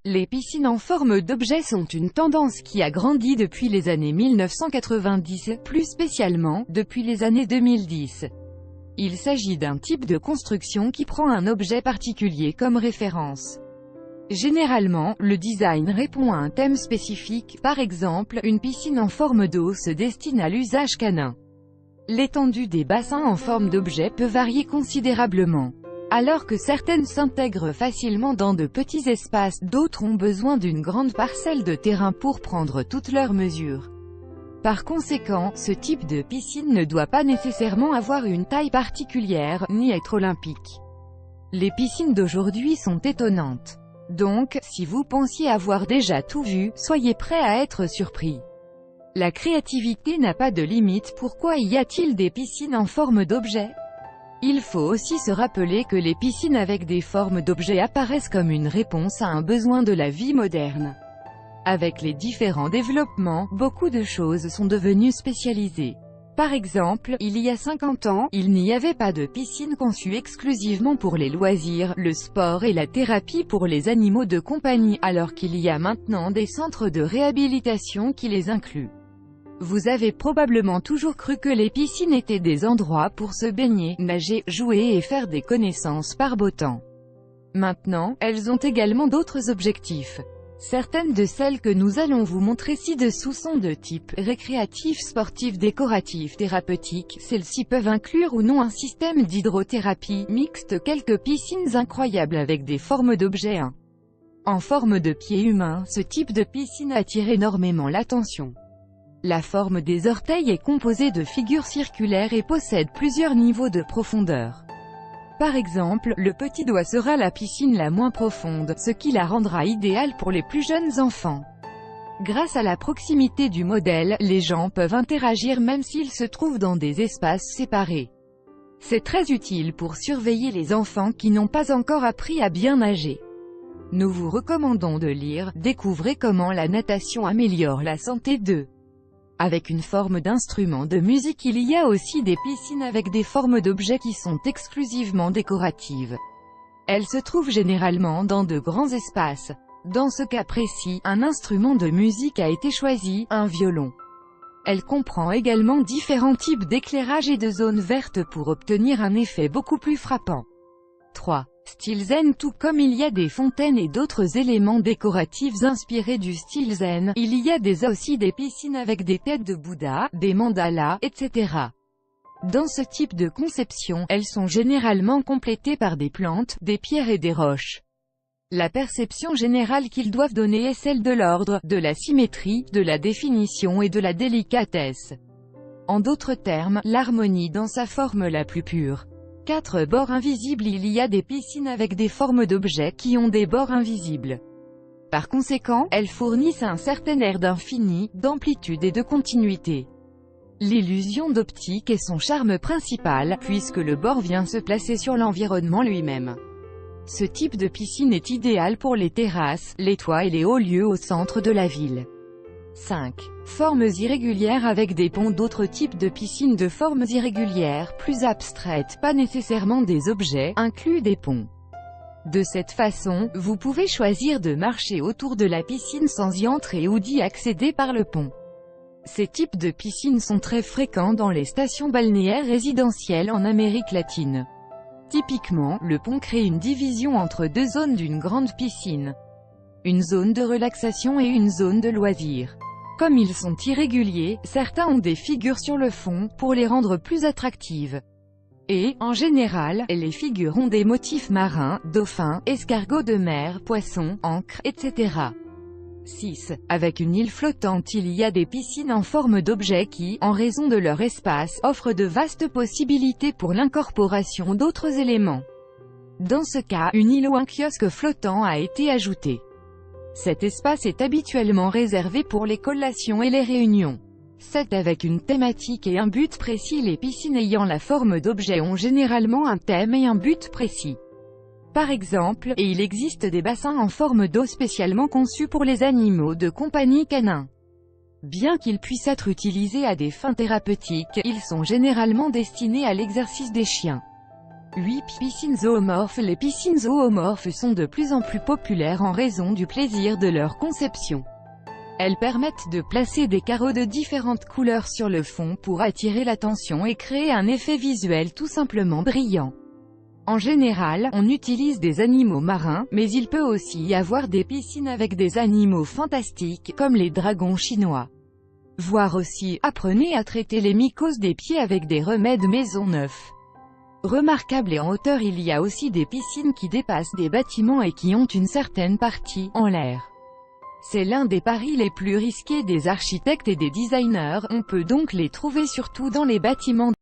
Les piscines en forme d'objet sont une tendance qui a grandi depuis les années 1990, plus spécialement, depuis les années 2010. Il s'agit d'un type de construction qui prend un objet particulier comme référence. Généralement, le design répond à un thème spécifique, par exemple, une piscine en forme d'eau se destine à l'usage canin. L'étendue des bassins en forme d'objet peut varier considérablement. Alors que certaines s'intègrent facilement dans de petits espaces, d'autres ont besoin d'une grande parcelle de terrain pour prendre toutes leurs mesures. Par conséquent, ce type de piscine ne doit pas nécessairement avoir une taille particulière, ni être olympique. Les piscines d'aujourd'hui sont étonnantes. Donc, si vous pensiez avoir déjà tout vu, soyez prêts à être surpris. La créativité n'a pas de limite. Pourquoi y a-t-il des piscines en forme d'objet ? Il faut aussi se rappeler que les piscines avec des formes d'objets apparaissent comme une réponse à un besoin de la vie moderne. Avec les différents développements, beaucoup de choses sont devenues spécialisées. Par exemple, il y a 50 ans, il n'y avait pas de piscine conçue exclusivement pour les loisirs, le sport et la thérapie pour les animaux de compagnie, alors qu'il y a maintenant des centres de réhabilitation qui les incluent. Vous avez probablement toujours cru que les piscines étaient des endroits pour se baigner, nager, jouer et faire des connaissances par beau temps. Maintenant, elles ont également d'autres objectifs. Certaines de celles que nous allons vous montrer ci-dessous sont de type récréatif, sportif, décoratif, thérapeutique. Celles-ci peuvent inclure ou non un système d'hydrothérapie mixte, quelques piscines incroyables avec des formes d'objets en forme de pied humain. Ce type de piscine attire énormément l'attention. La forme des orteils est composée de figures circulaires et possède plusieurs niveaux de profondeur. Par exemple, le petit doigt sera la piscine la moins profonde, ce qui la rendra idéale pour les plus jeunes enfants. Grâce à la proximité du modèle, les gens peuvent interagir même s'ils se trouvent dans des espaces séparés. C'est très utile pour surveiller les enfants qui n'ont pas encore appris à bien nager. Nous vous recommandons de lire « Découvrez comment la natation améliore la santé de ». Avec une forme d'instrument de musique. Il y a aussi des piscines avec des formes d'objets qui sont exclusivement décoratives. Elles se trouvent généralement dans de grands espaces. Dans ce cas précis, un instrument de musique a été choisi, un violon. Elle comprend également différents types d'éclairage et de zones vertes pour obtenir un effet beaucoup plus frappant. 3. Style zen. Tout comme il y a des fontaines et d'autres éléments décoratifs inspirés du style zen, il y a aussi des piscines avec des têtes de Bouddha, des mandalas, etc. Dans ce type de conception, elles sont généralement complétées par des plantes, des pierres et des roches. La perception générale qu'ils doivent donner est celle de l'ordre, de la symétrie, de la définition et de la délicatesse. En d'autres termes, l'harmonie dans sa forme la plus pure. 4. Bords invisibles. Il y a des piscines avec des formes d'objets qui ont des bords invisibles. Par conséquent, elles fournissent un certain air d'infini, d'amplitude et de continuité. L'illusion d'optique est son charme principal, puisque le bord vient se placer sur l'environnement lui-même. Ce type de piscine est idéal pour les terrasses, les toits et les hauts lieux au centre de la ville. 5. Formes irrégulières avec des ponts. D'autres types de piscines de formes irrégulières, plus abstraites, pas nécessairement des objets, incluent des ponts. De cette façon, vous pouvez choisir de marcher autour de la piscine sans y entrer ou d'y accéder par le pont. Ces types de piscines sont très fréquents dans les stations balnéaires résidentielles en Amérique latine. Typiquement, le pont crée une division entre deux zones d'une grande piscine. Une zone de relaxation et une zone de loisirs. Comme ils sont irréguliers, certains ont des figures sur le fond, pour les rendre plus attractives. Et, en général, les figures ont des motifs marins, dauphins, escargots de mer, poissons, ancres, etc. 6. Avec une île flottante. Il y a des piscines en forme d'objets qui, en raison de leur espace, offrent de vastes possibilités pour l'incorporation d'autres éléments. Dans ce cas, une île ou un kiosque flottant a été ajouté. Cet espace est habituellement réservé pour les collations et les réunions. 7. Avec une thématique et un but précis. Les piscines ayant la forme d'objets ont généralement un thème et un but précis. Par exemple, il existe des bassins en forme d'eau spécialement conçus pour les animaux de compagnie canins. Bien qu'ils puissent être utilisés à des fins thérapeutiques, ils sont généralement destinés à l'exercice des chiens. 8. Piscines zoomorphes. Les piscines zoomorphes sont de plus en plus populaires en raison du plaisir de leur conception. Elles permettent de placer des carreaux de différentes couleurs sur le fond pour attirer l'attention et créer un effet visuel tout simplement brillant. En général, on utilise des animaux marins, mais il peut aussi y avoir des piscines avec des animaux fantastiques, comme les dragons chinois. Voir aussi, apprenez à traiter les mycoses des pieds avec des remèdes maison neufs. Remarquable et en hauteur, il y a aussi des piscines qui dépassent des bâtiments et qui ont une certaine partie en l'air. C'est l'un des paris les plus risqués des architectes et des designers, on peut donc les trouver surtout dans les bâtiments